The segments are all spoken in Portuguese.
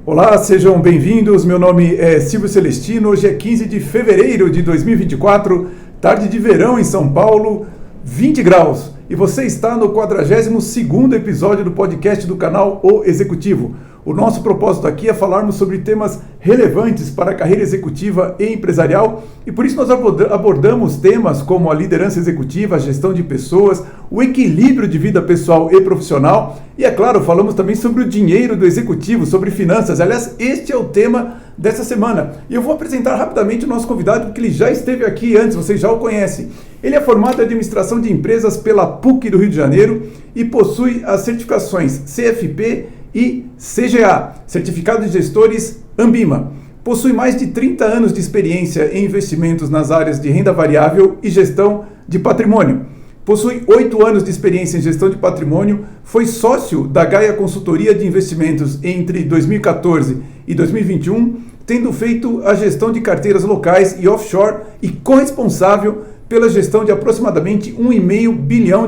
Olá, sejam bem-vindos. Meu nome é Silvio Celestino. Hoje é 15 de fevereiro de 2024, tarde de verão em São Paulo, 20 graus. E você está no 42º episódio do podcast do canal O Executivo. O nosso propósito aqui é falarmos sobre temas relevantes para a carreira executiva e empresarial, e por isso nós abordamos temas como a liderança executiva, a gestão de pessoas, o equilíbrio de vida pessoal e profissional, e é claro, falamos também sobre o dinheiro do executivo, sobre finanças. Aliás, este é o tema dessa semana. E eu vou apresentar rapidamente o nosso convidado, porque ele já esteve aqui antes, vocês já o conhecem. Ele é formado em administração de empresas pela PUC do Rio de Janeiro e possui as certificações CFP e CGA, Certificado de Gestores Ambima. Possui mais de 30 anos de experiência em investimentos nas áreas de renda variável e gestão de patrimônio. Possui 8 anos de experiência em gestão de patrimônio, foi sócio da Gaia Consultoria de Investimentos entre 2014 e 2021, tendo feito a gestão de carteiras locais e offshore e corresponsável pela gestão de aproximadamente R$1,5 bilhão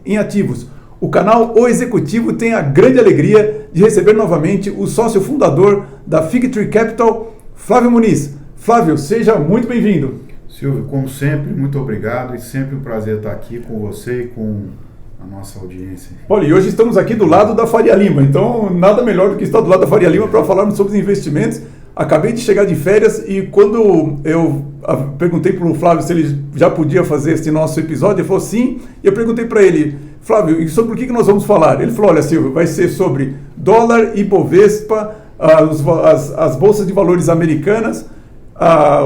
em ativos. O canal O Executivo tem a grande alegria de receber novamente o sócio fundador da Fig Tree Capital, Flávio Muniz. Flávio, seja muito bem-vindo. Silvio, como sempre, muito obrigado e sempre um prazer estar aqui com você e com a nossa audiência. Olha, e hoje estamos aqui do lado da Faria Lima, então nada melhor do que estar do lado da Faria Lima para falarmos sobre os investimentos. Acabei de chegar de férias e quando eu perguntei para o Flávio se ele já podia fazer esse nosso episódio, ele falou sim, e eu perguntei para ele: Flávio, e sobre o que nós vamos falar? Ele falou: olha, Silvio, vai ser sobre dólar, Ibovespa, as bolsas de valores americanas,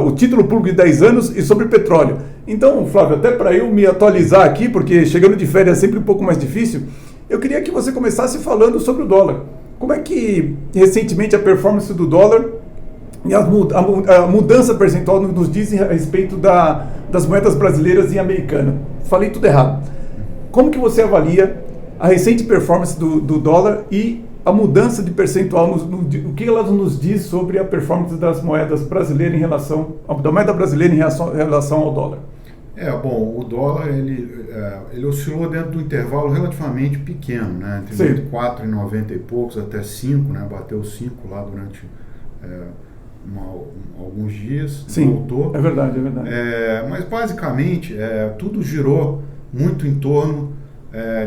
o título público de 10 anos e sobre petróleo. Então, Flávio, até para eu me atualizar aqui, porque chegando de férias é sempre um pouco mais difícil, eu queria que você começasse falando sobre o dólar. Como é que recentemente a performance do dólar e a mudança percentual nos dizem a respeito das moedas brasileiras e americanas? Falei tudo errado. Como que você avalia a recente performance do dólar e a mudança de percentual, o que ela nos diz sobre a performance das moedas brasileiras da moeda brasileira em relação ao dólar? Bom, o dólar ele oscilou dentro de um intervalo relativamente pequeno, né? Entre 4,90 e poucos até 5, né? Bateu 5 lá durante alguns dias. Sim, voltou. É verdade. Mas basicamente tudo girou muito em torno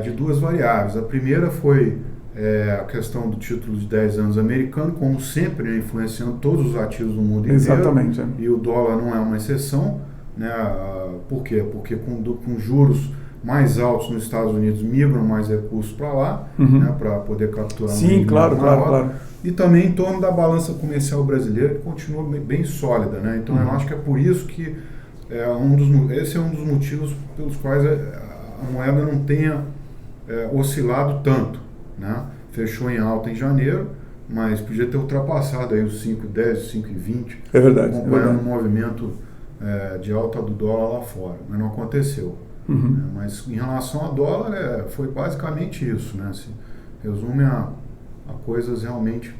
de duas variáveis. A primeira foi a questão do título de 10 anos americano, como sempre, né, influenciando todos os ativos do mundo inteiro. Exatamente. E o dólar não é uma exceção, né? Por quê? Porque com juros mais altos nos Estados Unidos migram mais recursos para lá, né, para poder capturar Sim, claro. E também em torno da balança comercial brasileira, que continua bem sólida, né? Então eu acho que é por isso que esse é um dos motivos pelos quais a moeda não tenha oscilado tanto, né? Fechou em alta em janeiro, mas podia ter ultrapassado aí os 5,10, os 5,20. É verdade. Acompanhando o movimento de alta do dólar lá fora, mas não aconteceu. Mas em relação ao dólar, foi basicamente isso, né? Se resume a coisas realmente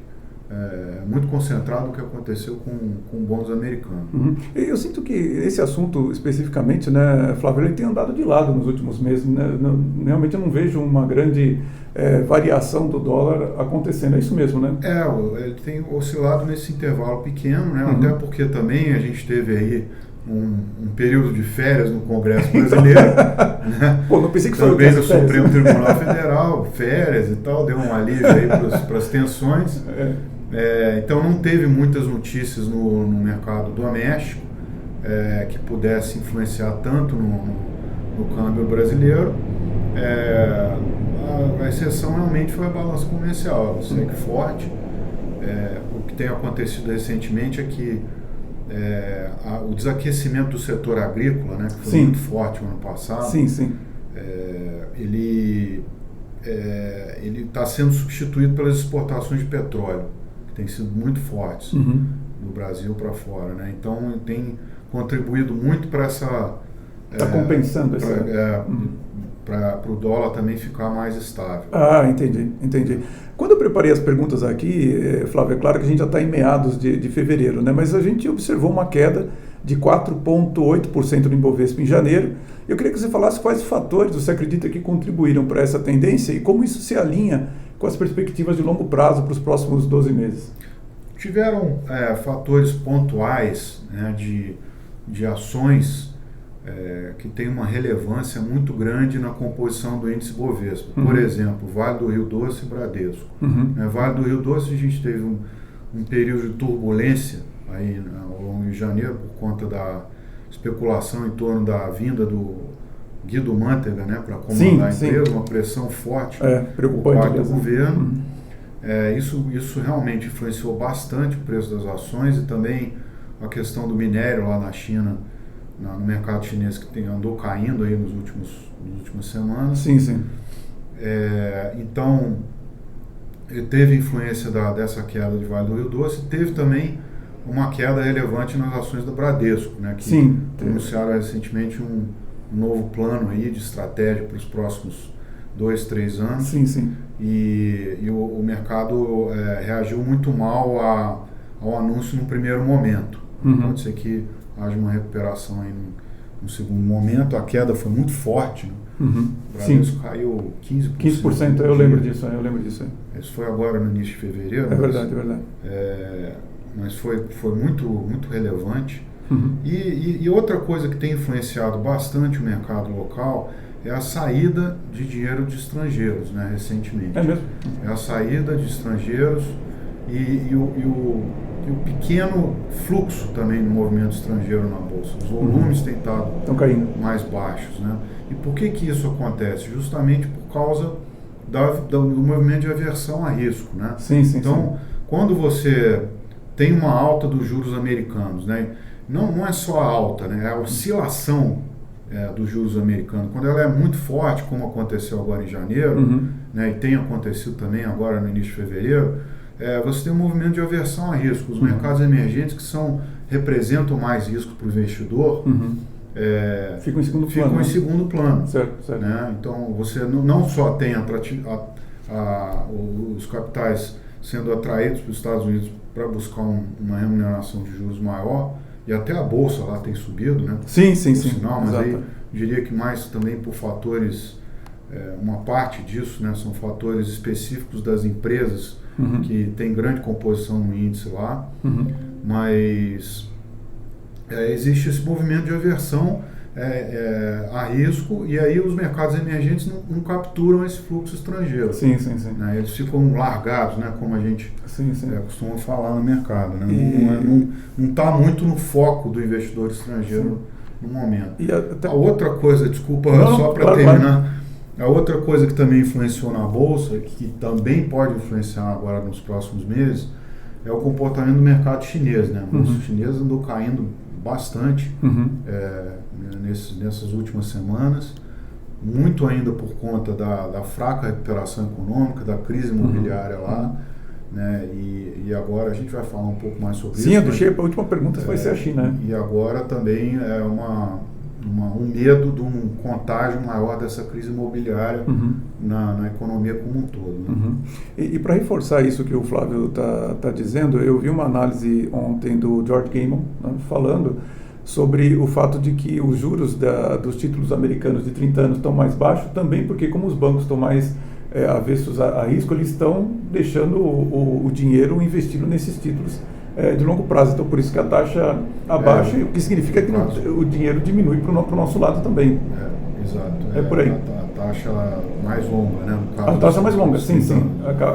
muito concentrado no que aconteceu com bons americanos. Eu sinto que esse assunto especificamente, né, Flávio, ele tem andado de lado nos últimos meses, né? Realmente eu não vejo uma grande variação do dólar acontecendo, é isso mesmo, né? Ele tem oscilado nesse intervalo pequeno, né? Até porque também a gente teve aí um período de férias no Congresso brasileiro, né? Pô, não pensei que foi também do Supremo Tribunal Federal, férias e tal, deu um alívio aí para as tensões. Então não teve muitas notícias no mercado doméstico que pudesse influenciar tanto no câmbio brasileiro. A exceção realmente foi a balança comercial, ela segue forte. O que tem acontecido recentemente é que o desaquecimento do setor agrícola, né, que foi muito forte no ano passado, ele está sendo substituído pelas exportações de petróleo, que têm sido muito fortes do Brasil para fora, né? Então tem contribuído muito para essa... Está compensando para o dólar também ficar mais estável. Entendi. Quando eu preparei as perguntas aqui, Flávio, é claro que a gente já está em meados de fevereiro, né? Mas a gente observou uma queda de 4,8% no Ibovespa em janeiro. Eu queria que você falasse quais fatores você acredita que contribuíram para essa tendência e como isso se alinha com as perspectivas de longo prazo para os próximos 12 meses. tiveram fatores pontuais, né, de ações que têm uma relevância muito grande na composição do índice Bovespa. Por exemplo, Vale do Rio Doce e Bradesco. Vale do Rio Doce a gente teve um período de turbulência aí ao longo de janeiro por conta da especulação em torno da vinda do Guido Mantega, né, para comandar a empresa, uma pressão forte por parte do governo. Isso realmente influenciou bastante o preço das ações e também a questão do minério lá na China, no mercado chinês, que andou caindo aí nas últimas semanas. Sim. Então, teve influência dessa queda de Vale do Rio Doce, teve também uma queda relevante nas ações do Bradesco, né, que anunciaram recentemente um novo plano aí de estratégia para os próximos 2-3 anos. Sim. E o mercado reagiu muito mal ao anúncio no primeiro momento. Pode ser que haja uma recuperação aí no segundo momento. A queda foi muito forte, né? O Bradesco caiu 15%. 15%, eu lembro disso. Isso foi agora no início de fevereiro. É verdade. Mas foi muito, muito relevante. E outra coisa que tem influenciado bastante o mercado local é a saída de dinheiro de estrangeiros, né, recentemente. É mesmo? É a saída de estrangeiros e o pequeno fluxo também do movimento estrangeiro na Bolsa. Os volumes têm estado mais baixos, né? E por que isso acontece? Justamente por causa do movimento de aversão a risco, né? Então, quando você tem uma alta dos juros americanos, né? Não é só a alta, né? É a oscilação dos juros americanos. Quando ela é muito forte, como aconteceu agora em janeiro, né? E tem acontecido também agora no início de fevereiro, você tem um movimento de aversão a risco. Os mercados emergentes que representam mais risco para o investidor ficam em segundo plano. Certo. Né? Então, você não só tem os capitais sendo atraídos para os Estados Unidos para buscar uma remuneração de juros maior, e até a Bolsa lá tem subido, né? Sim. Sinal, mas aí diria que mais também por fatores, uma parte disso, né, são fatores específicos das empresas que tem grande composição no índice lá, mas existe esse movimento de aversão a risco, e aí os mercados emergentes não capturam esse fluxo estrangeiro. Sim. Né? Eles ficam largados, né, como a gente costuma falar no mercado. Né? Não está muito no foco do investidor estrangeiro no momento. A outra coisa, desculpa, só para terminar, a outra coisa que também influenciou na Bolsa, que também pode influenciar agora nos próximos meses, é o comportamento do mercado chinês. Né? A Bolsa chinesa andou caindo bastante nessas últimas semanas, muito ainda por conta da fraca recuperação econômica, da crise imobiliária lá, né? E agora a gente vai falar um pouco mais sobre isso. Sim, a última pergunta vai ser a China. Né? E agora também um medo de um contágio maior dessa crise imobiliária na economia como um todo. Né? E para reforçar isso que o Flávio está dizendo, eu vi uma análise ontem do George Gammon, né, falando sobre o fato de que os juros dos títulos americanos de 30 anos estão mais baixos, também porque como os bancos estão mais avessos a risco, eles estão deixando o dinheiro investido nesses títulos de longo prazo. Então, por isso que a taxa abaixa, o que significa que o dinheiro diminui para o nosso lado também. Exato. Por aí. A taxa mais longa, né? No caso, a taxa mais longa, sim.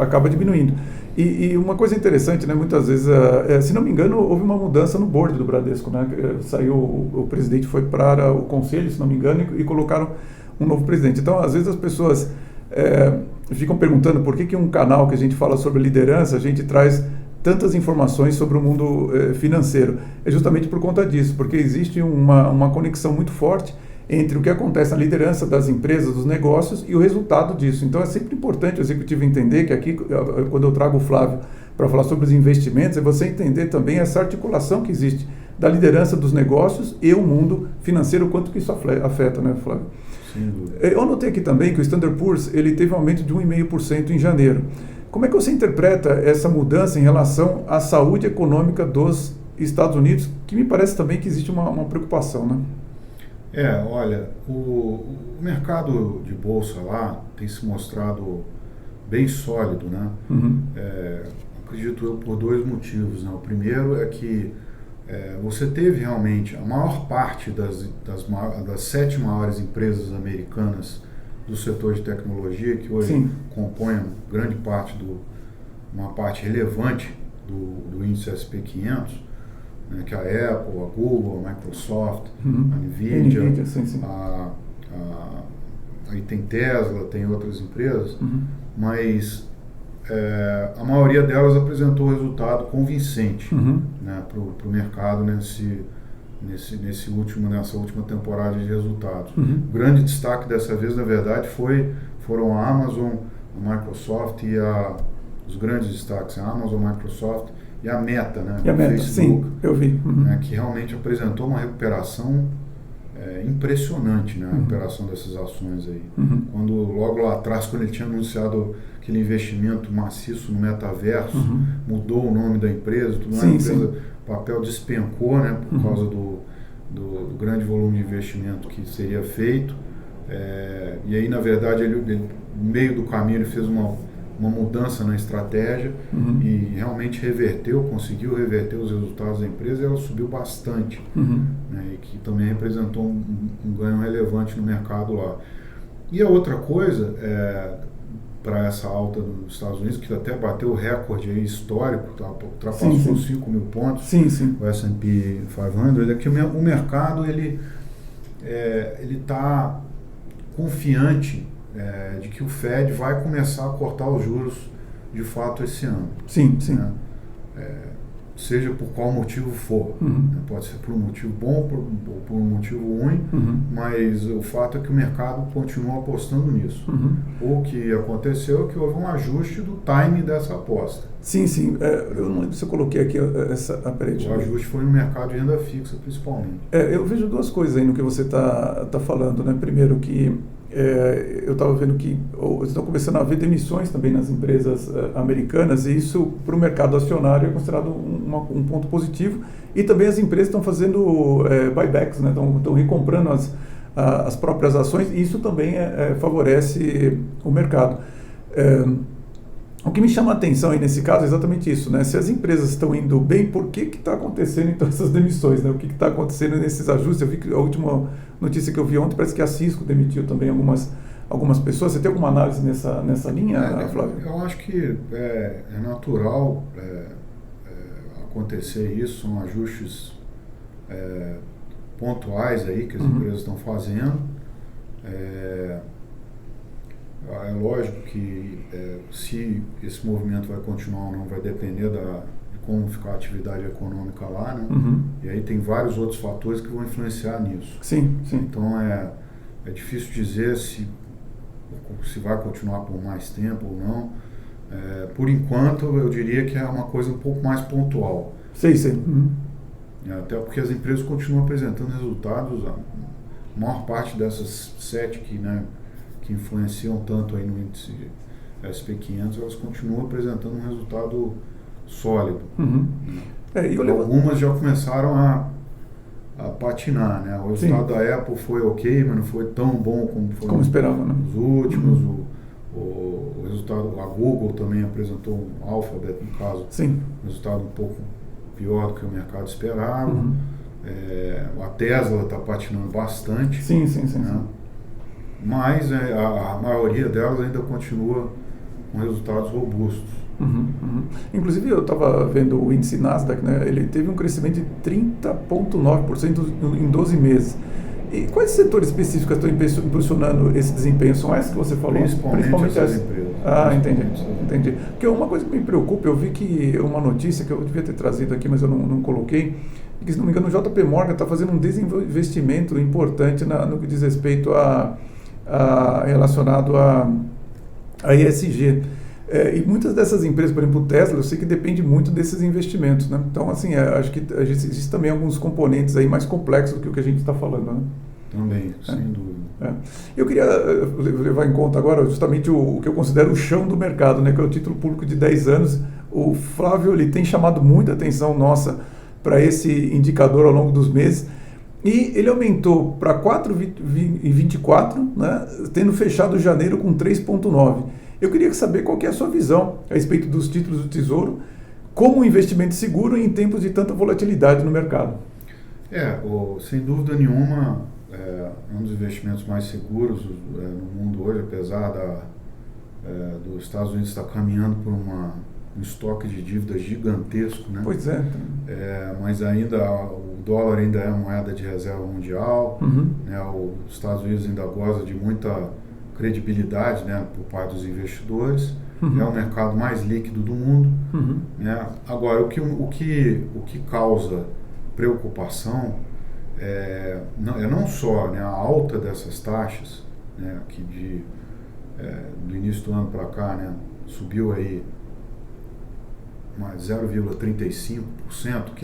Acaba diminuindo. E uma coisa interessante, né? Muitas vezes, se não me engano, houve uma mudança no board do Bradesco, né? Saiu, o presidente foi para o conselho, se não me engano, e colocaram um novo presidente. Então, às vezes as pessoas ficam perguntando por que um canal que a gente fala sobre liderança, a gente traz tantas informações sobre o mundo financeiro. É justamente por conta disso, porque existe uma conexão muito forte entre o que acontece na liderança das empresas, dos negócios e o resultado disso. Então é sempre importante o executivo entender que aqui, quando eu trago o Flávio para falar sobre os investimentos, é você entender também essa articulação que existe da liderança dos negócios e o mundo financeiro, quanto que isso afeta, né, Flávio? Sem dúvida. Eu notei aqui também que o Standard Poor's ele teve um aumento de 1,5% em janeiro. Como é que você interpreta essa mudança em relação à saúde econômica dos Estados Unidos, que me parece também que existe uma preocupação, né? Olha, o mercado de bolsa lá tem se mostrado bem sólido, né? A acredito eu, por dois motivos, né? O primeiro é que você teve realmente a maior parte das 7 maiores empresas americanas do setor de tecnologia, que hoje Sim. compõem grande parte uma parte relevante do índice SP 500, né, que é a Apple, a Google, a Microsoft, a Nvidia, sim. Aí tem Tesla, tem outras empresas, mas a maioria delas apresentou resultado convincente, né, para o mercado nessa última temporada de resultados. O grande destaque dessa vez, na verdade, foram a Amazon, a Microsoft e os grandes destaques, a Amazon, a Microsoft e a Meta, né? E a Meta, Facebook, sim, eu vi. Né, que realmente apresentou uma recuperação impressionante, né, a recuperação dessas ações aí. Quando logo lá atrás, quando ele tinha anunciado aquele investimento maciço no metaverso, mudou o nome da empresa, tudo mais, o papel despencou, né, por causa do grande volume de investimento que seria feito. E aí, na verdade, ele no meio do caminho ele fez uma mudança na estratégia e realmente conseguiu reverter os resultados da empresa, e ela subiu bastante, né, e que também representou um ganho relevante no mercado lá. E a outra coisa, para essa alta nos Estados Unidos, que até bateu o recorde aí histórico, ultrapassou 5 mil pontos, o S&P 500, é que o mercado ele está confiante de que o Fed vai começar a cortar os juros de fato esse ano. Né? Seja por qual motivo for. Né? Pode ser por um motivo bom ou por um motivo ruim, mas o fato é que o mercado continua apostando nisso. O que aconteceu é que houve um ajuste do time dessa aposta. Sim. Eu não lembro se eu coloquei aqui essa... O ajuste foi no mercado de renda fixa, principalmente. Eu vejo duas coisas aí no que você está falando, né? Primeiro que eu estava vendo que estão começando a haver demissões também nas empresas americanas, e isso para o mercado acionário é considerado um ponto positivo. E também as empresas estão fazendo buybacks, né? Estão recomprando as próprias ações, e isso também favorece o mercado. O que me chama a atenção aí nesse caso é exatamente isso, né? Se as empresas estão indo bem, por que está acontecendo então essas demissões, né? O que está acontecendo nesses ajustes? Eu vi que a última notícia que eu vi ontem parece que a Cisco demitiu também algumas pessoas. Você tem alguma análise nessa linha, Flávio? Eu acho que é natural acontecer isso, são ajustes pontuais aí que as empresas estão fazendo. É lógico que se esse movimento vai continuar ou não vai depender de como ficar a atividade econômica lá, né? E aí tem vários outros fatores que vão influenciar nisso. Sim. Então é difícil dizer se vai continuar por mais tempo ou não. Por enquanto, eu diria que é uma coisa um pouco mais pontual. Sim. Até porque as empresas continuam apresentando resultados, a maior parte dessas 7 que influenciam tanto aí no índice SP500, elas continuam apresentando um resultado sólido. Algumas já começaram a patinar, né? O resultado da Apple foi ok, mas não foi tão bom como esperava, né? Os últimos. O resultado, a Google também apresentou, um Alphabet no caso, um resultado um pouco pior do que o mercado esperava. A Tesla está patinando bastante. Sim. Mas a maioria delas ainda continua com resultados robustos. Inclusive, eu estava vendo o índice Nasdaq, né? Ele teve um crescimento de 30,9% em 12 meses. E quais setores específicos estão impulsionando esse desempenho? São essas que você falou? Principalmente essas empresas. Entendi. Porque uma coisa que me preocupa, eu vi que uma notícia que eu devia ter trazido aqui, mas eu não coloquei, que, se não me engano, o JP Morgan está fazendo um desinvestimento importante no que diz respeito relacionado a ESG. E muitas dessas empresas, por exemplo, o Tesla, eu sei que depende muito desses investimentos, né? Então, assim, acho que existem também alguns componentes aí mais complexos do que o que a gente está falando, né? Também, sem dúvida. Eu queria levar em conta agora justamente o que eu considero o chão do mercado, né? Que é o título público de 10 anos. O Flávio, ele tem chamado muita atenção nossa para esse indicador ao longo dos meses. E ele aumentou para 4,24, né? Tendo fechado janeiro com 3,9. Eu queria saber qual que é a sua visão a respeito dos títulos do Tesouro como um investimento seguro em tempos de tanta volatilidade no mercado. Sem dúvida nenhuma, um dos investimentos mais seguros no mundo hoje, apesar dos Estados Unidos estar caminhando por um estoque de dívidas gigantesco, né? Pois é. Mas ainda o dólar ainda é a moeda de reserva mundial, né? Os Estados Unidos ainda goza de muita credibilidade, né, por parte dos investidores. É o mercado mais líquido do mundo. Né? Agora, o que causa preocupação não só, né, a alta dessas taxas, né, que do início do ano para cá, né, subiu aí mais 0,35%,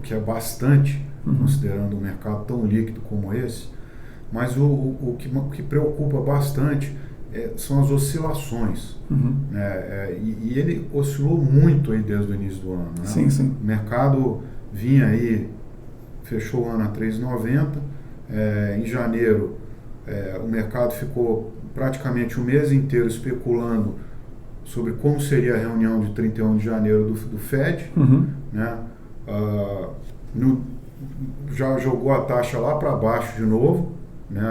que é bastante, considerando um mercado tão líquido como esse. Mas o que preocupa bastante são as oscilações. Né? E ele oscilou muito aí desde o início do ano. Né? Sim. O mercado vinha aí, fechou o ano a 3,90. Em janeiro, o mercado ficou praticamente o mês inteiro especulando sobre como seria a reunião de 31 de janeiro do Fed. Né? Já jogou a taxa lá para baixo de novo, né?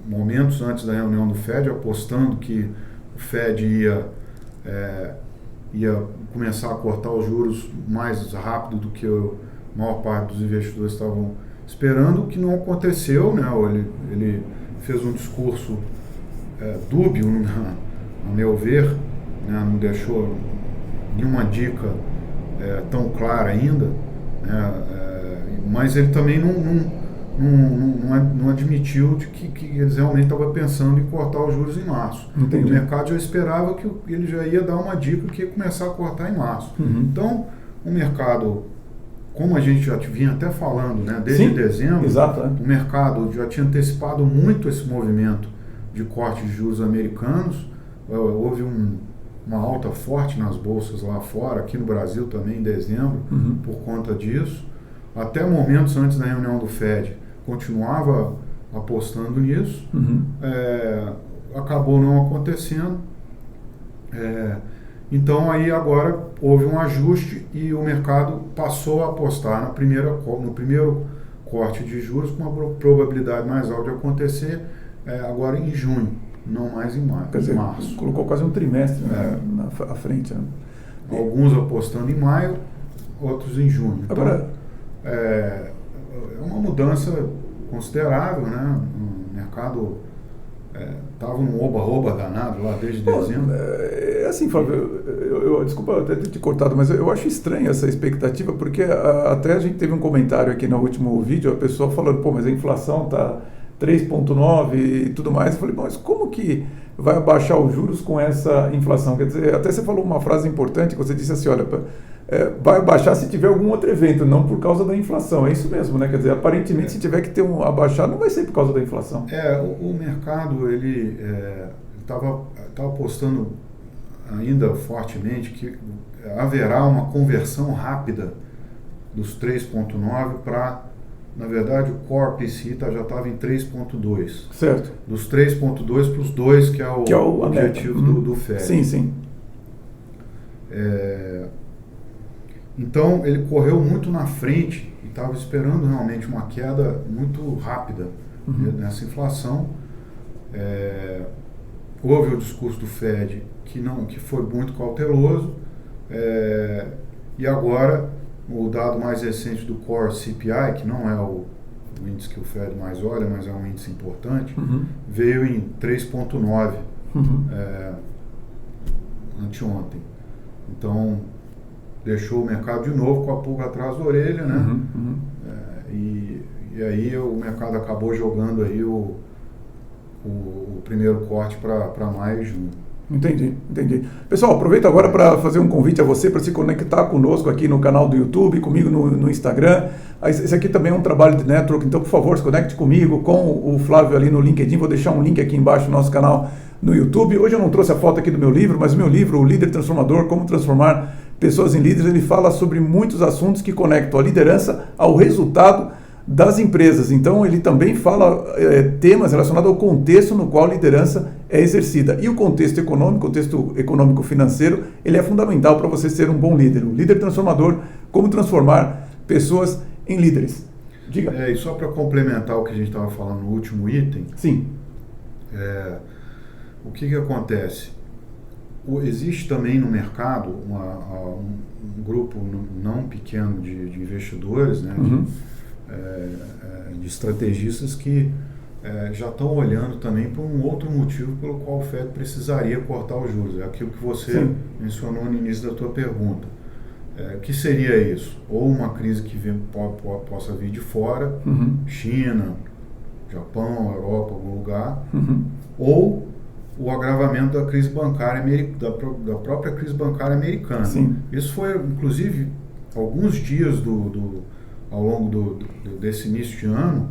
Momentos antes da reunião do Fed, apostando que o Fed ia começar a cortar os juros mais rápido do que a maior parte dos investidores estavam esperando, o que não aconteceu, né? Ele fez um discurso dúbio, a meu ver, né? Não deixou nenhuma dica tão clara ainda, né? Mas ele também não admitiu de que eles realmente estavam pensando em cortar os juros em março. Entendi. O mercado já esperava que ele já ia dar uma dica que ia começar a cortar em março. Então, o mercado, como a gente já vinha até falando, né, desde dezembro, exato, o mercado já tinha antecipado muito esse movimento de corte de juros americanos. Houve uma alta forte nas bolsas lá fora, aqui no Brasil também em dezembro, por conta disso. Até momentos antes da reunião do Fed, continuava apostando nisso. Acabou não acontecendo. Então aí agora houve um ajuste e o mercado passou a apostar no primeiro corte de juros com uma probabilidade mais alta de acontecer agora em junho, não mais em março. Colocou quase um trimestre à frente. Né? Alguns apostando em maio, outros em junho. Então, agora, é uma mudança considerável, né? O mercado estava num oba-oba danado lá desde dezembro. Assim, Flávio, desculpa até ter te cortado, mas eu acho estranha essa expectativa, porque até a gente teve um comentário aqui no último vídeo, a pessoa falando, mas a inflação está 3,9 e tudo mais. Eu falei, mas como que vai abaixar os juros com essa inflação? Quer dizer, até você falou uma frase importante, que você disse assim, olha, vai abaixar se tiver algum outro evento, não por causa da inflação. É isso mesmo, né? Quer dizer, aparentemente, se tiver que ter abaixar, não vai ser por causa da inflação. O mercado, ele estava apostando ainda fortemente que haverá uma conversão rápida dos 3,9 para, na verdade, o Core PCI já estava em 3,2. Certo. Dos 3,2 para os 2, que é o objetivo do Fed. Sim. Então, ele correu muito na frente e estava esperando realmente uma queda muito rápida nessa inflação. Houve o discurso do Fed que foi muito cauteloso, e agora o dado mais recente do Core CPI, que não é o índice que o Fed mais olha, mas é um índice importante, veio em 3,9 anteontem. Então, deixou o mercado de novo com a pulga atrás da orelha, né? E aí o mercado acabou jogando aí o primeiro corte para maio e junho. Entendi. Pessoal, aproveito agora para fazer um convite a você para se conectar conosco aqui no canal do YouTube, comigo no Instagram. Esse aqui também é um trabalho de network, então, por favor, se conecte comigo, com o Flávio ali no LinkedIn. Vou deixar um link aqui embaixo no nosso canal no YouTube. Hoje eu não trouxe a foto aqui do meu livro, mas o meu livro, O Líder Transformador, Como Transformar Pessoas em Líderes, ele fala sobre muitos assuntos que conectam a liderança ao resultado das empresas. Então, ele também fala temas relacionados ao contexto no qual a liderança é exercida. E o contexto econômico financeiro, ele é fundamental para você ser um bom líder. O líder transformador, como transformar pessoas em líderes. Diga. E só para complementar o que a gente estava falando no último item. Sim. O que acontece? Existe também no mercado um grupo não pequeno de investidores, né, de estrategistas que já estão olhando também para um outro motivo pelo qual o Fed precisaria cortar os juros. É aquilo que você mencionou no início da tua pergunta. Que seria isso? Ou uma crise que possa vir de fora, China, Japão, Europa, algum lugar, ou o agravamento da crise bancária, da própria crise bancária americana. Sim. Isso foi, inclusive, alguns dias ao longo desse início de ano,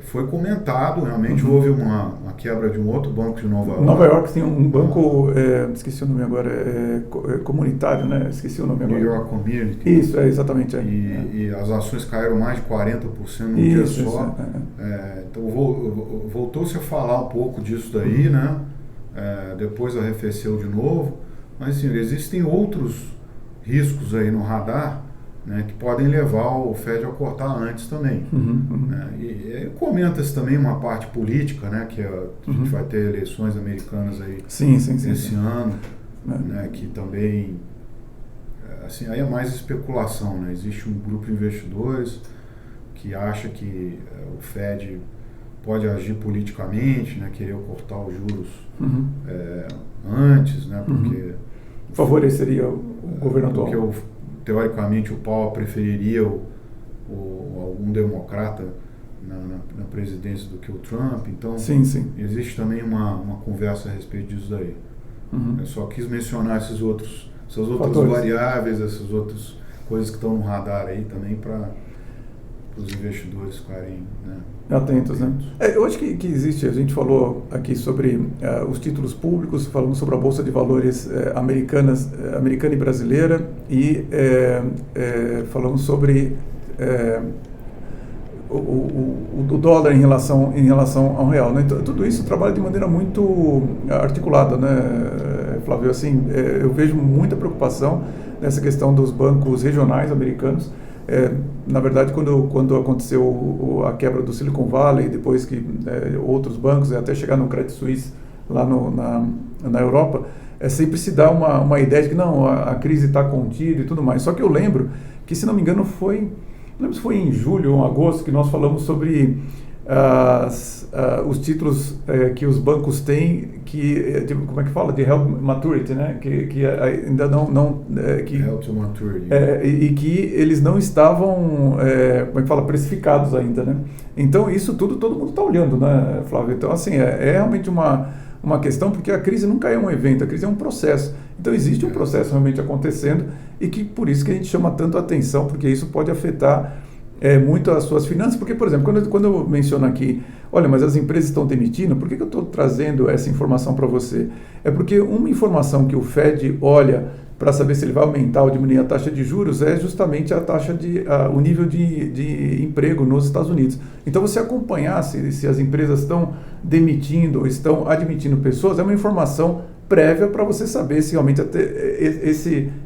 foi comentado, realmente houve uma quebra de um outro banco de Nova York. Nova York tem um banco, esqueci o nome agora, comunitário, né? Esqueci o nome agora. New York Community. Isso, exatamente. E as ações caíram mais de 40% num dia só. Então voltou-se a falar um pouco disso daí, né? Depois arrefeceu de novo. Mas, assim, existem outros riscos aí no radar, né, que podem levar o Fed a cortar antes também. Né? E comenta-se também uma parte política, né, que a gente vai ter eleições americanas aí esse ano, né, que também, assim, aí é mais especulação, né? Existe um grupo de investidores que acha que o Fed pode agir politicamente, né, querer cortar os juros antes, né, porque favoreceria o governo atual. Porque teoricamente o Powell preferiria algum democrata na presidência do que o Trump. Então existe também uma conversa a respeito disso daí. Eu só quis mencionar essas outras variáveis, essas outras coisas que estão no radar aí também para os investidores ficarem, né, atentos, né? Eu acho que existe, a gente falou aqui sobre os títulos públicos, falamos sobre a Bolsa de Valores americana e brasileira, e falamos sobre o dólar em relação ao real, né? Então, tudo isso trabalha de maneira muito articulada, né, Flávio? Assim, eu vejo muita preocupação nessa questão dos bancos regionais americanos. Na verdade, quando aconteceu a quebra do Silicon Valley, depois que outros bancos, até chegar no Credit Suisse lá na Europa, sempre se dá uma ideia de que não, a crise está contida e tudo mais. Só que eu lembro que, se não me engano, não lembro se foi em julho ou agosto que nós falamos sobre os títulos que os bancos têm, como é que fala? De held maturity, né? Que ainda não held to maturity. E que eles não estavam, como é que fala? Precificados ainda, né? Então, isso tudo todo mundo está olhando, né, Flávio? Então, assim, é realmente uma questão, porque a crise nunca é um evento, a crise é um processo. Então, existe um processo realmente acontecendo, e que por isso que a gente chama tanto a atenção, porque isso pode afetar muito as suas finanças. Porque, por exemplo, quando eu menciono aqui, olha, mas as empresas estão demitindo, por que eu estou trazendo essa informação para você? É porque uma informação que o Fed olha para saber se ele vai aumentar ou diminuir a taxa de juros é justamente o nível de emprego nos Estados Unidos. Então, você acompanhar se as empresas estão demitindo ou estão admitindo pessoas é uma informação prévia para você saber se realmente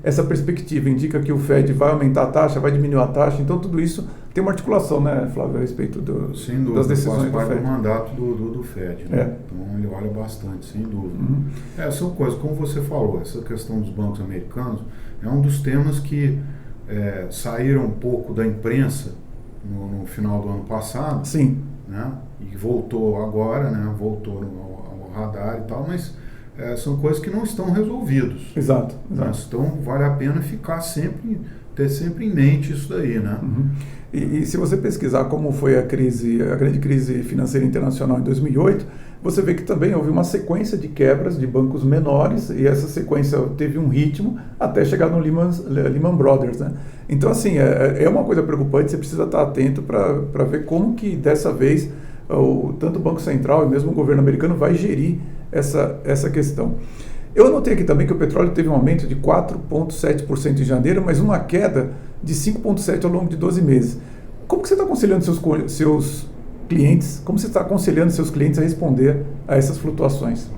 essa perspectiva indica que o Fed vai aumentar a taxa, vai diminuir a taxa. Então, tudo isso tem uma articulação, né, Flávio, a respeito das decisões do Fed. Do mandato do Fed, né? Então, ele olha bastante, sem dúvida. São coisas, como você falou, essa questão dos bancos americanos é um dos temas que saíram um pouco da imprensa no final do ano passado. Sim. Né? E voltou agora, né? Voltou ao radar e tal, mas são coisas que não estão resolvidas. Exato. Então, vale a pena ter sempre em mente isso daí, né? E se você pesquisar como foi a grande crise financeira internacional em 2008, você vê que também houve uma sequência de quebras de bancos menores, e essa sequência teve um ritmo até chegar no Lehman Brothers, né? Então, assim, é uma coisa preocupante, você precisa estar atento para ver como que dessa vez tanto o Banco Central e mesmo o governo americano vai gerir essa questão. Eu anotei aqui também que o petróleo teve um aumento de 4,7% em janeiro, mas uma queda de 5,7% ao longo de 12 meses. Como que você está aconselhando seus clientes, como você está aconselhando seus clientes a responder a essas flutuações?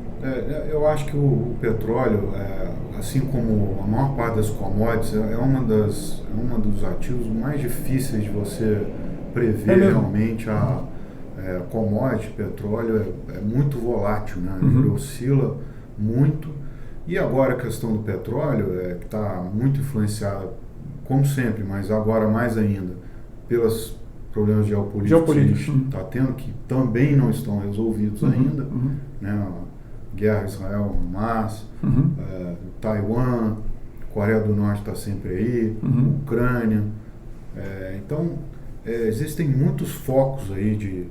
Eu acho que o petróleo, assim como a maior parte das commodities, é uma dos ativos mais difíceis de você prever realmente. Commodity, petróleo, é muito volátil, né? Ele oscila muito. E agora a questão do petróleo, que está muito influenciada, como sempre, mas agora mais ainda, pelos problemas geopolíticos que a gente está tendo, que também não estão resolvidos ainda, né? Guerra Israel-Hamas, Taiwan, Coreia do Norte está sempre aí, Ucrânia. Então, existem muitos focos aí de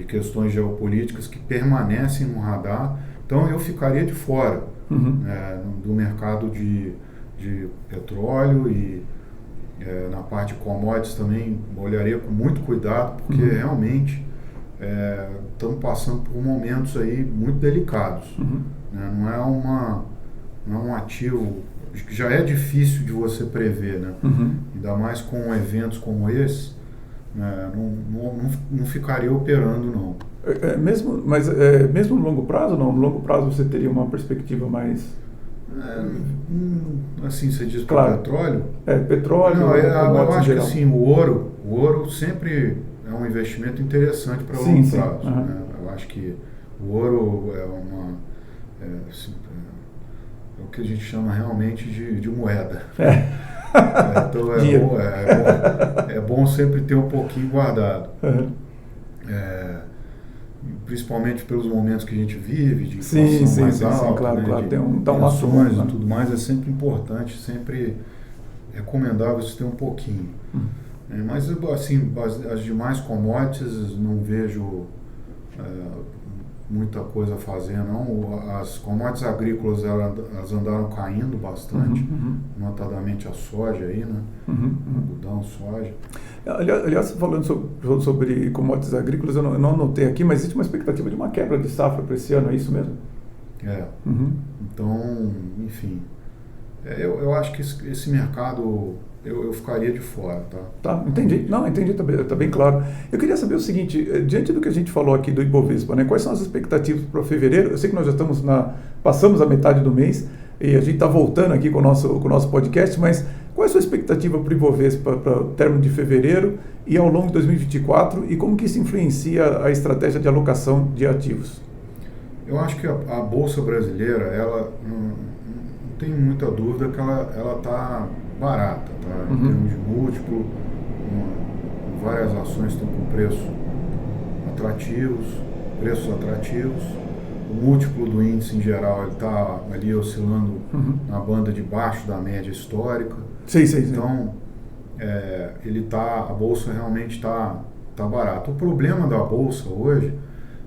questões geopolíticas que permanecem no radar. Então, eu ficaria de fora do mercado de petróleo e na parte de commodities também olharia com muito cuidado, porque realmente estamos passando por momentos aí muito delicados. Né? Não é um ativo que já é difícil de você prever, né? Ainda mais com eventos como esse, não ficaria operando, não. Mesmo no longo prazo, não? No longo prazo você teria uma perspectiva mais... assim, você diz claro. Para petróleo? Petróleo... Não, eu acho que assim, o ouro sempre é um investimento interessante para longo prazo. Né? Eu acho que o ouro é o que a gente chama realmente de moeda. Então é bom sempre ter um pouquinho guardado. Principalmente pelos momentos que a gente vive, de inflação mais alta, claro, né, claro. de ações e tudo mais, é sempre importante, sempre recomendável você ter um pouquinho. Mas assim, as demais commodities não vejo muita coisa a fazer, não. As commodities agrícolas elas andaram caindo bastante, notadamente a soja aí, né? Algodão, soja. Aliás, falando sobre commodities agrícolas, eu não anotei aqui, mas existe uma expectativa de uma quebra de safra para esse ano, é isso mesmo? Então, enfim, eu acho que esse mercado eu ficaria de fora, tá? Tá, entendi. Não, entendi, tá bem claro. Eu queria saber o seguinte, diante do que a gente falou aqui do Ibovespa, né, quais são as expectativas para fevereiro? Eu sei que nós já passamos a metade do mês e a gente está voltando aqui com o nosso podcast, mas qual é a sua expectativa para o Ibovespa para o término de fevereiro e ao longo de 2024 e como que isso influencia a estratégia de alocação de ativos? Eu acho que a Bolsa Brasileira, ela não tem muita dúvida que ela está barata, tá? Em termos de múltiplo, várias ações estão com preços atrativos. O múltiplo do índice em geral ele está ali oscilando na banda de baixo da média histórica. Sim. Então, a bolsa realmente está barata. O problema da bolsa hoje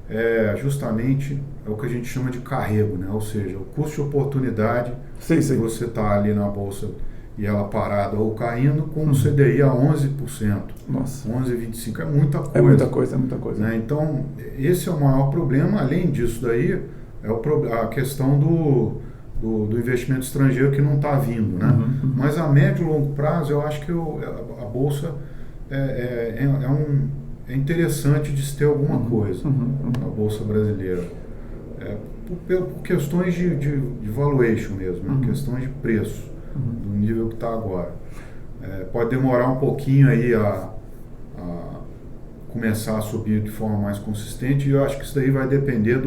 é justamente o que a gente chama de carrego, né? Ou seja, o custo de oportunidade de você está ali na bolsa e ela parada ou caindo com um CDI a 11%. Nossa. 11,25%. É muita coisa. É muita coisa. Né? Então, esse é o maior problema. Além disso daí, a questão do investimento estrangeiro que não está vindo. Né? Mas a médio e longo prazo, eu acho que a Bolsa é interessante de se ter alguma coisa, a Bolsa brasileira. Por questões de valuation mesmo, questões de preço. Do nível que está agora. Pode demorar um pouquinho aí a começar a subir de forma mais consistente e eu acho que isso daí vai depender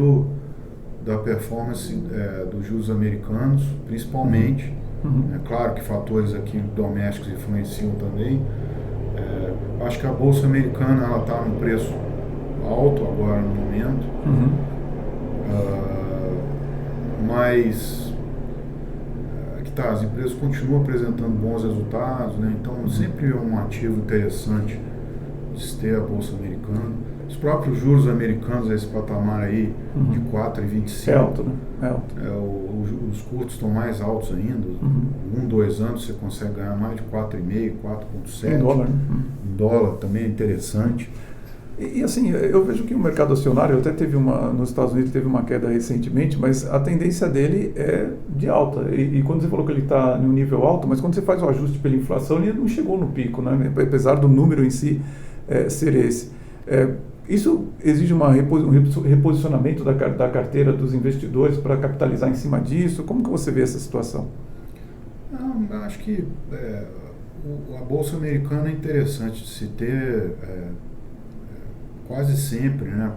da performance dos juros americanos, principalmente. É claro que fatores aqui domésticos influenciam também. Acho que a Bolsa Americana ela está num preço alto agora no momento, mas as empresas continuam apresentando bons resultados, né? Então sempre é um ativo interessante de se ter a Bolsa Americana. Os próprios juros americanos, esse patamar aí de 4,25. É alto, né? É alto. Os curtos estão mais altos ainda. 2 anos você consegue ganhar mais de 4,5, 4,7. Em dólar, né? Em dólar também é interessante. E assim, eu vejo que o mercado acionário até teve nos Estados Unidos teve uma queda recentemente, mas a tendência dele é de alta. E quando você falou que ele está em um nível alto, mas quando você faz o ajuste pela inflação, ele não chegou no pico, né? Apesar do número em si ser esse. Isso exige um reposicionamento da carteira dos investidores para capitalizar em cima disso? Como que você vê essa situação? Eu acho que a Bolsa Americana é interessante de se ter quase sempre, né?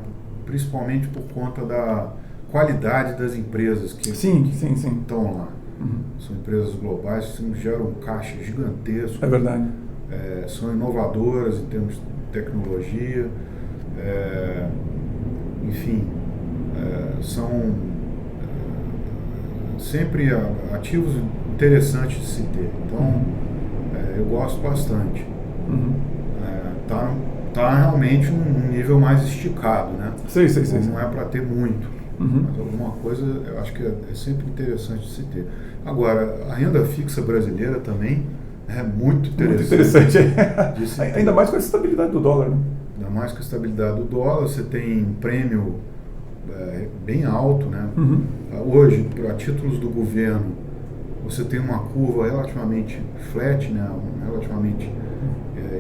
Principalmente por conta da qualidade das empresas que estão lá. Uhum. São empresas globais que geram um caixa gigantesco. É verdade. São inovadoras em termos de tecnologia. Enfim, são sempre ativos interessantes de se ter. Então, eu gosto bastante. Uhum. Tá realmente um nível mais esticado, né? Sei. Não é para ter muito, mas alguma coisa eu acho que é sempre interessante de se ter. Agora, a renda fixa brasileira também é muito interessante. Ainda mais com a estabilidade do dólar, né? Ainda mais com a estabilidade do dólar, você tem um prêmio bem alto, né? Uhum. Hoje, para títulos do governo, você tem uma curva relativamente flat, né? Relativamente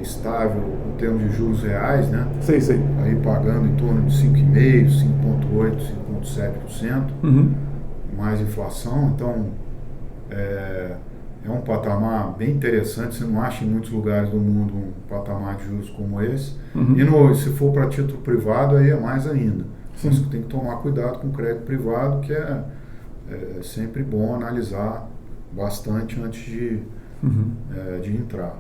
estável em termos de juros reais, né? Sei. Aí pagando em torno de 5,5%, 5,8%, 5,7%, mais inflação. Então, é um patamar bem interessante. Você não acha em muitos lugares do mundo um patamar de juros como esse. E se for para título privado, aí é mais ainda. Sim. Você tem que tomar cuidado com o crédito privado, que é sempre bom analisar bastante antes de entrar.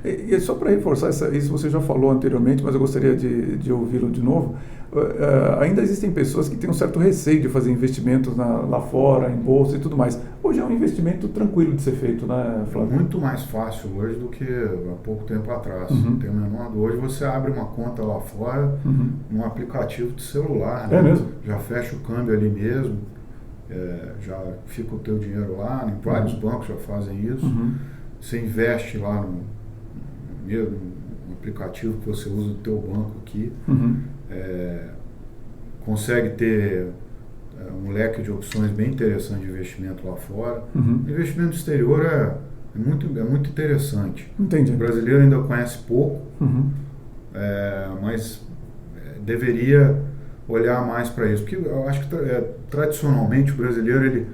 E só para reforçar isso você já falou anteriormente, mas eu gostaria de ouvi-lo de novo. Ainda existem pessoas que têm um certo receio de fazer investimentos lá fora, em bolsa e tudo mais. Hoje é um investimento tranquilo de ser feito, né, Flávio? Muito mais fácil hoje do que há pouco tempo atrás. Não tem o menor dúvida. Hoje você abre uma conta lá fora num aplicativo de celular. Né? É mesmo? Já fecha o câmbio ali mesmo, já fica o teu dinheiro lá. Vários bancos já fazem isso. Você investe lá no aplicativo que você usa do teu banco aqui. Consegue ter um leque de opções bem interessante de investimento lá fora. Investimento no exterior é muito interessante. Entendi. O brasileiro ainda conhece pouco, mas deveria olhar mais para isso. Porque eu acho que tradicionalmente o brasileiro ele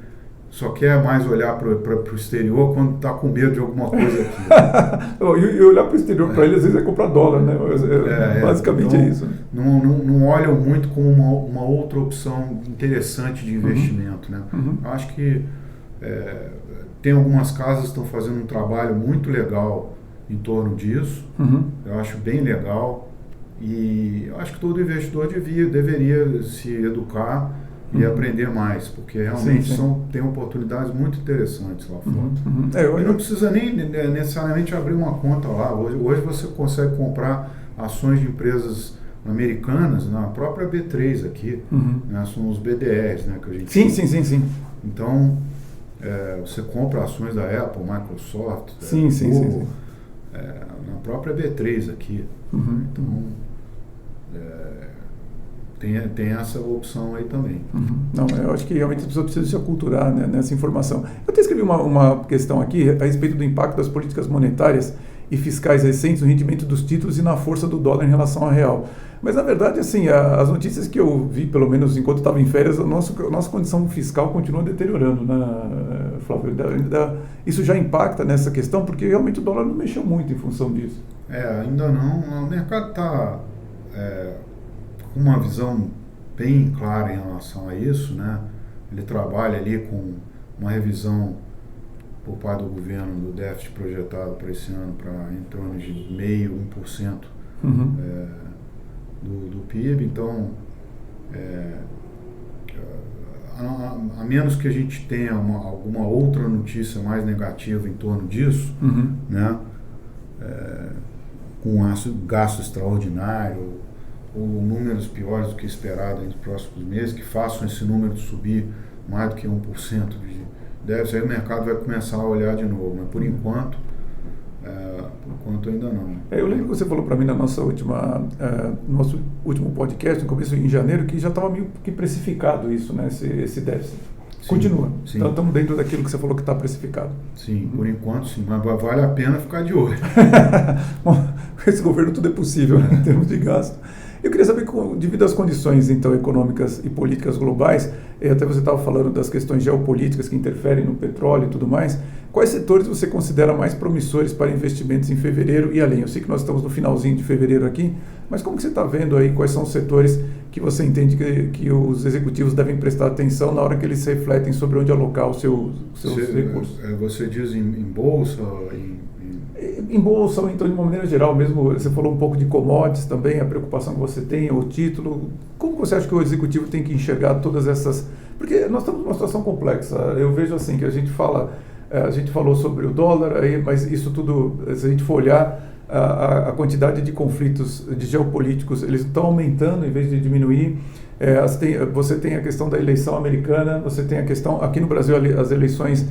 só quer mais olhar para o exterior quando está com medo de alguma coisa aqui. E olhar para o exterior para ele às vezes é comprar dólar, né? Basicamente então, é isso. Não olham muito como uma outra opção interessante de investimento, né? Eu acho que tem algumas casas que estão fazendo um trabalho muito legal em torno disso. Eu acho bem legal. E eu acho que todo investidor deveria se educar e aprender mais, porque realmente tem oportunidades muito interessantes lá fora. E não precisa nem necessariamente abrir uma conta lá. Hoje você consegue comprar ações de empresas americanas na própria B3 aqui, né? São os BDRs, né, que a gente Sim. Então, você compra ações da Apple, Microsoft, Google, na própria B3 aqui. Então, tem essa opção aí também. Não, eu acho que realmente as pessoas precisam se aculturar, né, nessa informação. Eu até escrevi uma questão aqui a respeito do impacto das políticas monetárias e fiscais recentes no rendimento dos títulos e na força do dólar em relação ao real. Mas, na verdade, assim, as notícias que eu vi, pelo menos enquanto eu estava em férias, a nossa condição fiscal continua deteriorando, né, Flávio? Isso já impacta nessa questão, porque realmente o dólar não mexeu muito em função disso. Ainda não. O mercado está com uma visão bem clara em relação a isso, né? Ele trabalha ali com uma revisão por parte do governo do déficit projetado para esse ano para em torno de 0,5%, 1% do PIB. Então, a menos que a gente tenha alguma outra notícia mais negativa em torno disso, né? Com gasto extraordinário ou números piores do que esperado nos próximos meses, que façam esse número subir mais do que 1% de déficit, aí o mercado vai começar a olhar de novo. Mas, por enquanto, Por enquanto ainda não. Eu lembro que você falou para mim na nossa nosso último podcast, no começo em janeiro, que já estava meio que precificado isso, né? Esse déficit. Sim, continua. Sim. Então estamos dentro daquilo que você falou que está precificado. Sim, por enquanto sim, mas vale a pena ficar de olho. Bom, esse governo tudo é possível, né, em termos de gasto. Eu queria saber, devido às condições então econômicas e políticas globais, até você estava falando das questões geopolíticas que interferem no petróleo e tudo mais, quais setores você considera mais promissores para investimentos em fevereiro e além? Eu sei que nós estamos no finalzinho de fevereiro aqui, mas como que você está vendo aí, quais são os setores que você entende que os executivos devem prestar atenção na hora que eles refletem sobre onde alocar os seus recursos? Você diz em bolsa? Em bolsa, ou então de uma maneira geral mesmo, você falou um pouco de commodities também, a preocupação que você tem, o título. Como você acha que o executivo tem que enxergar todas essas... Porque nós estamos numa situação complexa. Eu vejo assim que a gente falou sobre o dólar, mas isso tudo, se a gente for olhar, a quantidade de conflitos de geopolíticos, eles estão aumentando em vez de diminuir. Você tem a questão da eleição americana, você tem a questão, aqui no Brasil, as eleições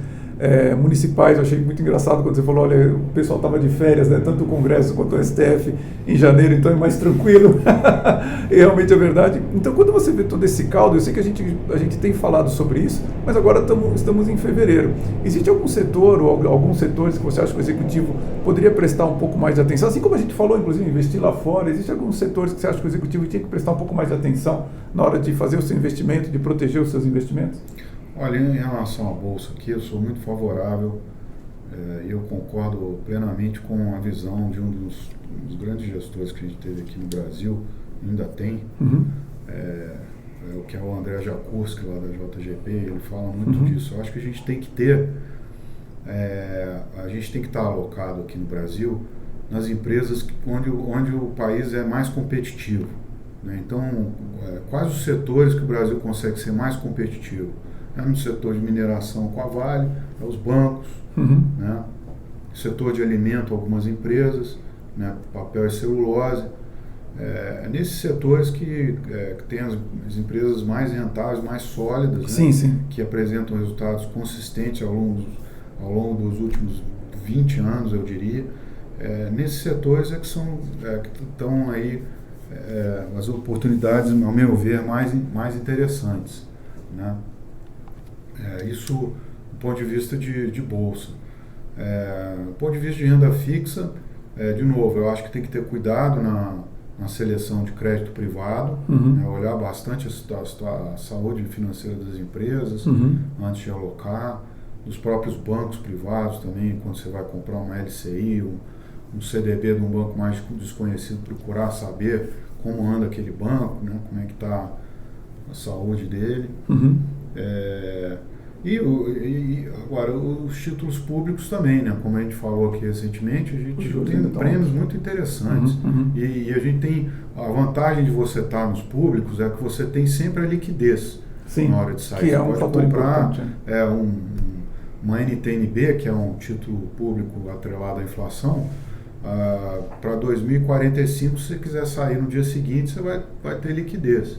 municipais. Eu achei muito engraçado quando você falou, olha, o pessoal estava de férias, né, tanto o Congresso quanto o STF em janeiro, então é mais tranquilo. E realmente é verdade. Então, quando você vê todo esse caldo, eu sei que a gente tem falado sobre isso, mas agora estamos em fevereiro. Existe algum setor ou alguns setores que você acha que o executivo poderia prestar um pouco mais de atenção? Assim como a gente falou, inclusive, investir lá fora, existem alguns setores que você acha que o executivo tinha que prestar um pouco mais de atenção na hora de fazer o seu investimento, de proteger os seus investimentos? Olha, em relação à Bolsa aqui, eu sou muito favorável e eu concordo plenamente com a visão de um dos grandes gestores que a gente teve aqui no Brasil, ainda tem, que é o André Jacurski, lá da JGP. Ele fala muito disso. Eu acho que a gente tem que ter, a gente tem que estar alocado aqui no Brasil nas empresas onde o país é mais competitivo, né? Então, quais os setores que o Brasil consegue ser mais competitivo? No setor de mineração com a Vale, os bancos, né? Setor de alimento, algumas empresas, né? Papel e celulose. Nesses setores que tem as empresas mais rentáveis, mais sólidas, sim, né? Sim. Que apresentam resultados consistentes ao longo dos últimos 20 anos, eu diria. Nesses setores que estão aí as oportunidades, ao meu ver, mais interessantes, né? Isso do ponto de vista de bolsa. Do ponto de vista de renda fixa, de novo, eu acho que tem que ter cuidado na seleção de crédito privado, olhar bastante a saúde financeira das empresas antes de alocar, dos próprios bancos privados também, quando você vai comprar uma LCI, um CDB de um banco mais desconhecido, procurar saber como anda aquele banco, né, como é que está a saúde dele. E agora, os títulos públicos também, né? Como a gente falou aqui recentemente, a gente tem prêmios muito interessantes. E a gente tem a vantagem de você estar nos públicos, é que você tem sempre a liquidez. Sim, na hora de sair. Que é um fator importante. Uma NTNB, que é um título público atrelado à inflação. Para 2045, se você quiser sair no dia seguinte, você vai ter liquidez.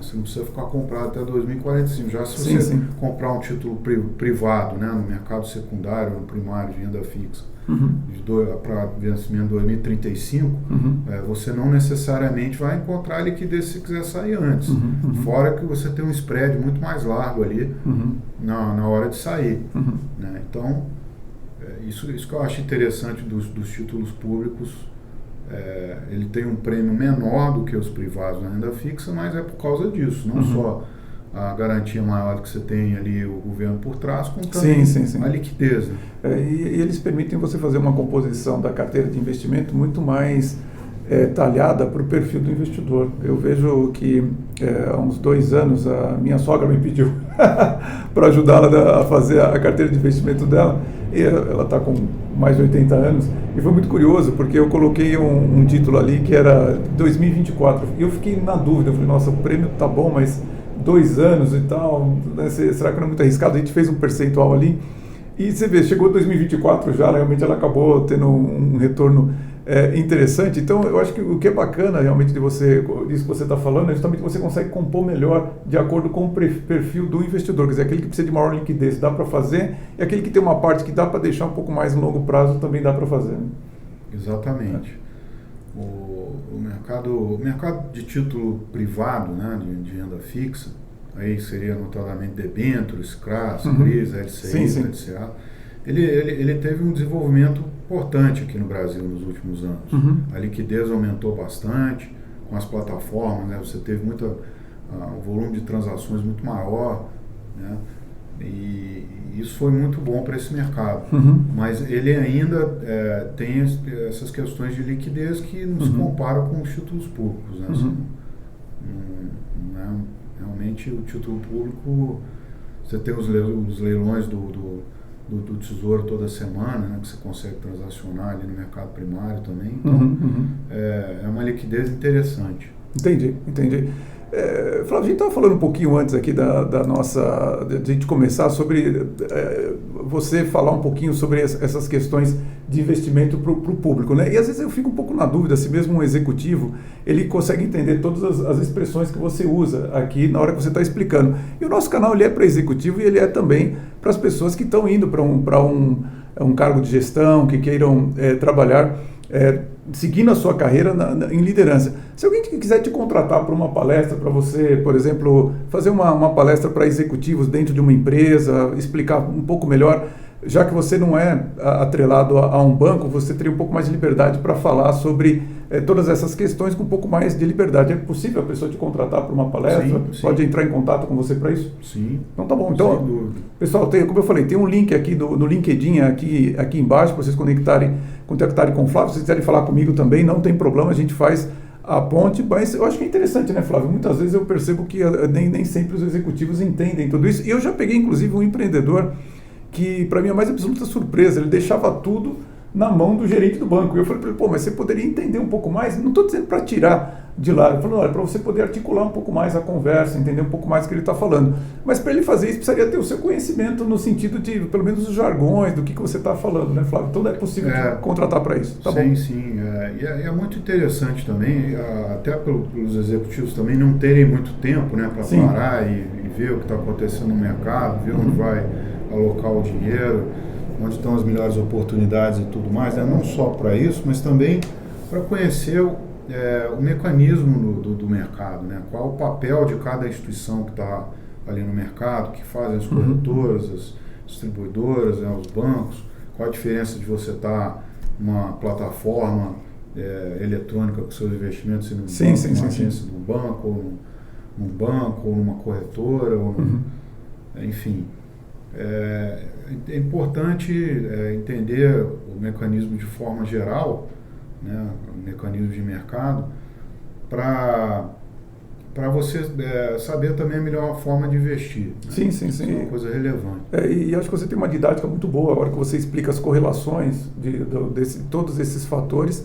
Você não precisa ficar comprado até 2045. Já se você comprar um título privado, né, no mercado secundário, no primário de renda fixa, para vencimento em 2035, você não necessariamente vai encontrar liquidez se quiser sair antes. Fora que você tem um spread muito mais largo ali na hora de sair. Né? Então, isso que eu acho interessante dos títulos públicos. Ele tem um prêmio menor do que os privados na renda fixa, mas é por causa disso, não só a garantia maior que você tem ali o governo por trás, como também a liquidez. Né? E eles permitem você fazer uma composição da carteira de investimento muito mais talhada para o perfil do investidor. Eu vejo que há uns 2 anos a minha sogra me pediu para ajudá-la a fazer a carteira de investimento dela, e ela está com mais de 80 anos, e foi muito curioso, porque eu coloquei um título ali que era 2024, e eu fiquei na dúvida, eu falei, nossa, o prêmio tá bom, mas 2 anos e tal, né, será que não é muito arriscado? A gente fez um percentual ali, e você vê, chegou 2024 já, realmente ela acabou tendo um retorno interessante. Então, eu acho que o que é bacana realmente disso que você está falando, é justamente que você consegue compor melhor de acordo com o perfil do investidor. Quer dizer, aquele que precisa de maior liquidez dá para fazer, e aquele que tem uma parte que dá para deixar um pouco mais no longo prazo também dá para fazer. Né? Exatamente. O mercado de título privado, né, de renda fixa, aí seria notadamente debêntures, CRAs, CRIs, LCI, LCA, ele teve um desenvolvimento importante aqui no Brasil nos últimos anos. A liquidez aumentou bastante com as plataformas, né, você teve um volume de transações muito maior, né, e isso foi muito bom para esse mercado. Mas ele ainda tem essas questões de liquidez que não se comparam com os títulos públicos. Né? Realmente o título público, você tem os leilões do Tesouro toda semana, né, que você consegue transacionar ali no mercado primário também. Então, é uma liquidez interessante. Entendi. Flávio, a gente estava falando um pouquinho antes aqui de a gente começar sobre você falar um pouquinho sobre essas questões de investimento para o público, né? E às vezes eu fico um pouco na dúvida se mesmo um executivo ele consegue entender todas as expressões que você usa aqui na hora que você está explicando. E o nosso canal ele é para executivo e ele é também para as pessoas que estão indo para um cargo de gestão, que queiram trabalhar seguindo a sua carreira em liderança. Se alguém quiser te contratar para uma palestra, para você, por exemplo, fazer uma palestra para executivos dentro de uma empresa, explicar um pouco melhor, já que você não é atrelado a um banco, você teria um pouco mais de liberdade para falar sobre todas essas questões com um pouco mais de liberdade. É possível a pessoa te contratar para uma palestra? Sim. Pode entrar em contato com você para isso? Sim. Então tá bom. Então, pessoal, como eu falei, tem um link aqui no LinkedIn aqui embaixo para vocês contactarem com o Flávio. Se vocês quiserem falar comigo também, não tem problema, a gente faz a ponte, mas eu acho que é interessante, né, Flávio? Muitas vezes eu percebo que nem sempre os executivos entendem tudo isso. E eu já peguei, inclusive, um empreendedor que, para mim, é a mais absoluta surpresa. Ele deixava tudo na mão do gerente do banco. E eu falei para ele, mas você poderia entender um pouco mais? Não estou dizendo para tirar de lá. Ele falou, olha, para você poder articular um pouco mais a conversa, entender um pouco mais o que ele está falando. Mas para ele fazer isso, precisaria ter o seu conhecimento no sentido de, pelo menos, os jargões, do que você está falando, né, Flávio? Então é possível contratar para isso. Tá bom? Sim. E é muito interessante também, até pelos executivos também não terem muito tempo, né, para parar e ver o que está acontecendo no mercado, ver onde vai alocar o dinheiro, onde estão as melhores oportunidades e tudo mais, né? Não só para isso, mas também para conhecer o mecanismo do mercado, né? Qual o papel de cada instituição que está ali no mercado, que fazem as corretoras, as distribuidoras, né? Os bancos, qual a diferença de você estar numa plataforma eletrônica com seus investimentos e numa agência do banco, ou num banco, ou numa corretora, ou enfim. É importante entender o mecanismo de forma geral, né, o mecanismo de mercado, para você saber também a melhor forma de investir. Né? Sim. Isso é uma coisa relevante. E acho que você tem uma didática muito boa, a hora que você explica as correlações de todos esses fatores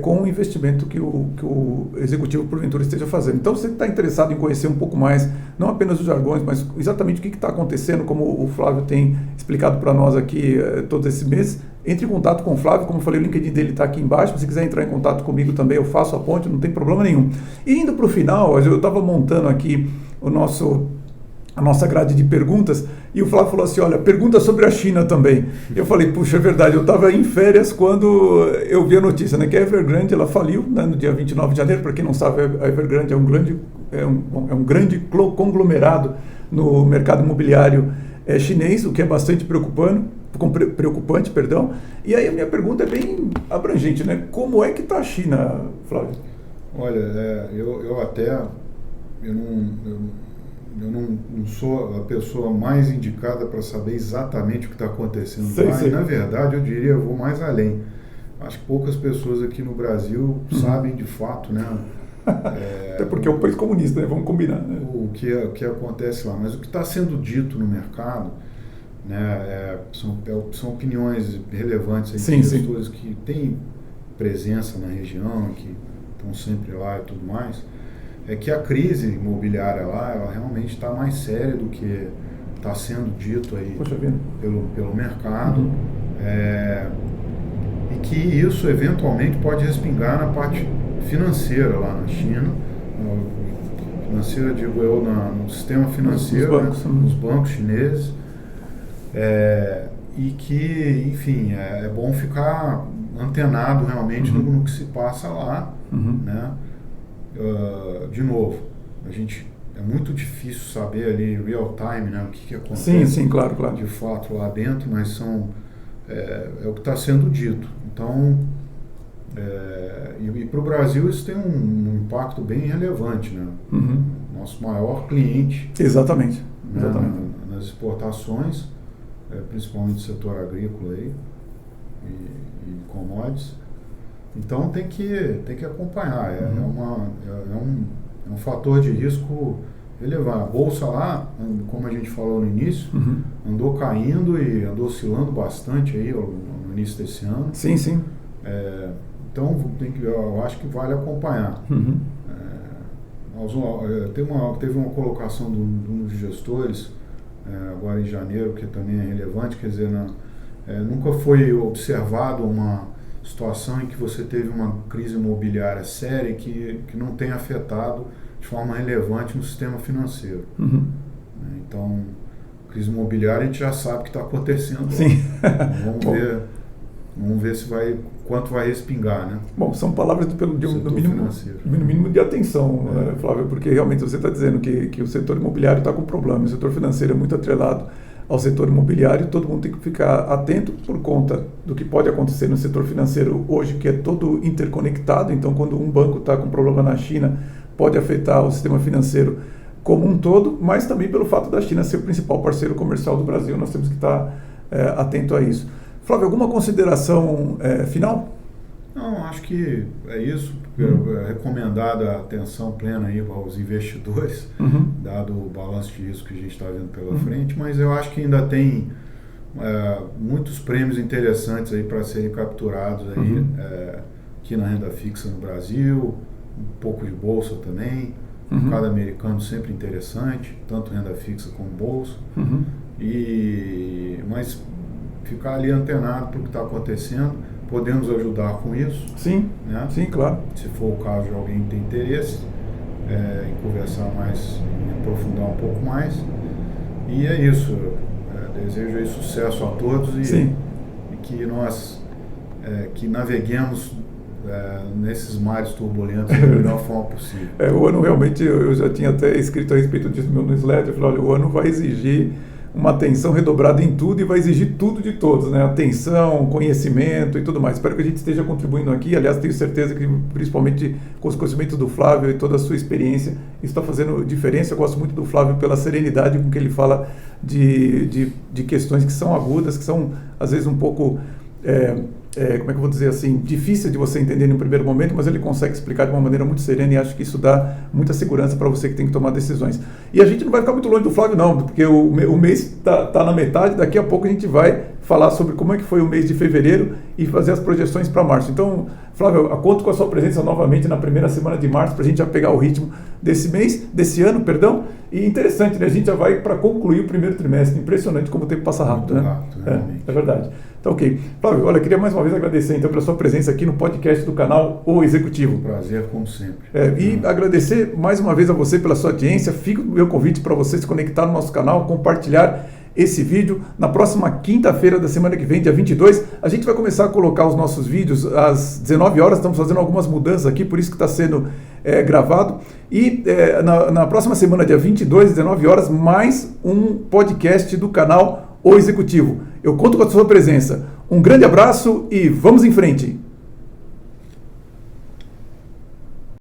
com o investimento que o executivo porventura esteja fazendo. Então, você está interessado em conhecer um pouco mais, não apenas os jargões, mas exatamente o que está acontecendo, como o Flávio tem explicado para nós aqui todos esses meses. Entre em contato com o Flávio, como eu falei, o LinkedIn dele está aqui embaixo. Se você quiser entrar em contato comigo também, eu faço a ponte, não tem problema nenhum. E indo para o final, eu estava montando aqui a nossa grade de perguntas, e o Flávio falou assim, olha, pergunta sobre a China também. Eu falei, puxa, é verdade, eu estava em férias quando eu vi a notícia, né, que a Evergrande, ela faliu, né, no dia 29 de janeiro. Para quem não sabe, a Evergrande é um grande conglomerado no mercado imobiliário chinês, o que é bastante preocupante, perdão. E aí a minha pergunta é bem abrangente, né, como é que está a China, Flávio? Olha, eu não sou a pessoa mais indicada para saber exatamente o que está acontecendo lá. E, na verdade, eu diria, eu vou mais além. Acho que poucas pessoas aqui no Brasil sabem de fato, né? Até porque é um país comunista, né? Vamos combinar. Né? O que acontece lá. Mas o que está sendo dito no mercado, né, são opiniões relevantes de pessoas que têm presença na região, que estão sempre lá e tudo mais. É que a crise imobiliária lá, ela realmente está mais séria do que está sendo dito aí pelo mercado, e que isso eventualmente pode respingar na parte financeira lá na China, financeira, digo eu, no sistema financeiro, nos bancos chineses, e que, enfim, é bom ficar antenado realmente no que se passa lá, né? De novo, é muito difícil saber ali real time, né, o que acontece sim, claro. de fato lá dentro, mas é o que está sendo dito. Então, e para o Brasil isso tem um impacto bem relevante, né? Nosso maior cliente. Exatamente. Né, nas exportações, principalmente do setor agrícola aí, e commodities. Então tem que acompanhar. É um fator de risco elevado. A bolsa lá, como a gente falou no início, andou caindo e andou oscilando bastante aí no início desse ano. Sim. Então eu acho que vale acompanhar. Teve uma colocação de um dos gestores agora em janeiro, que também é relevante, quer dizer, nunca foi observado uma situação em que você teve uma crise imobiliária séria que não tenha afetado de forma relevante no sistema financeiro. Então, crise imobiliária a gente já sabe o que está acontecendo. Sim. Vamos ver quanto vai respingar, né? Bom, são palavras no mínimo de atenção, Flávio, porque realmente você está dizendo que o setor imobiliário está com problema, o setor financeiro é muito atrelado ao setor imobiliário, todo mundo tem que ficar atento por conta do que pode acontecer no setor financeiro hoje, que é todo interconectado. Então, quando um banco está com problema na China, pode afetar o sistema financeiro como um todo, mas também pelo fato da China ser o principal parceiro comercial do Brasil, nós temos que estar atento a isso. Flávio, alguma consideração final? Não, acho que é isso. É recomendada a atenção plena aí aos investidores, dado o balanço de risco que a gente está vendo pela frente, mas eu acho que ainda tem muitos prêmios interessantes aí para serem capturados aí, aqui na renda fixa no Brasil, um pouco de bolsa também, mercado americano sempre interessante, tanto renda fixa como bolsa, mas ficar ali antenado para o que está acontecendo. Podemos ajudar com isso. Sim, né? Sim, claro. Se for o caso de alguém que tem interesse em conversar mais, em aprofundar um pouco mais. E é isso. Desejo aí sucesso a todos e que nós que naveguemos nesses mares turbulentos da melhor forma possível. O ano realmente, eu já tinha até escrito a respeito disso no meu newsletter, eu falei, olha, o ano vai exigir uma atenção redobrada em tudo e vai exigir tudo de todos, né? Atenção, conhecimento e tudo mais. Espero que a gente esteja contribuindo aqui. Aliás, tenho certeza que, principalmente com os conhecimentos do Flávio e toda a sua experiência, isso está fazendo diferença. Eu gosto muito do Flávio pela serenidade com que ele fala de questões que são agudas, que são, às vezes, um pouco... como é que eu vou dizer assim, difícil de você entender no primeiro momento, mas ele consegue explicar de uma maneira muito serena e acho que isso dá muita segurança para você que tem que tomar decisões. E a gente não vai ficar muito longe do Flávio não, porque o mês está na metade, daqui a pouco a gente vai falar sobre como é que foi o mês de fevereiro e fazer as projeções para março. Então, Flávio, eu conto com a sua presença novamente na primeira semana de março para a gente já pegar o ritmo desse ano, e interessante, né? A gente já vai para concluir o primeiro trimestre. Impressionante como o tempo passa rápido, né? É verdade. Então, ok. Flávio, olha, queria mais uma vez agradecer então pela sua presença aqui no podcast do canal O Executivo. Um prazer, como sempre. E agradecer mais uma vez a você pela sua audiência. Fica o meu convite para você se conectar no nosso canal, compartilhar esse vídeo. Na próxima quinta-feira da semana que vem, dia 22, a gente vai começar a colocar os nossos vídeos às 19 horas. Estamos fazendo algumas mudanças aqui, por isso que está sendo gravado. E na próxima semana, dia 22, 19 horas, mais um podcast do canal O Executivo. Eu conto com a sua presença. Um grande abraço e vamos em frente!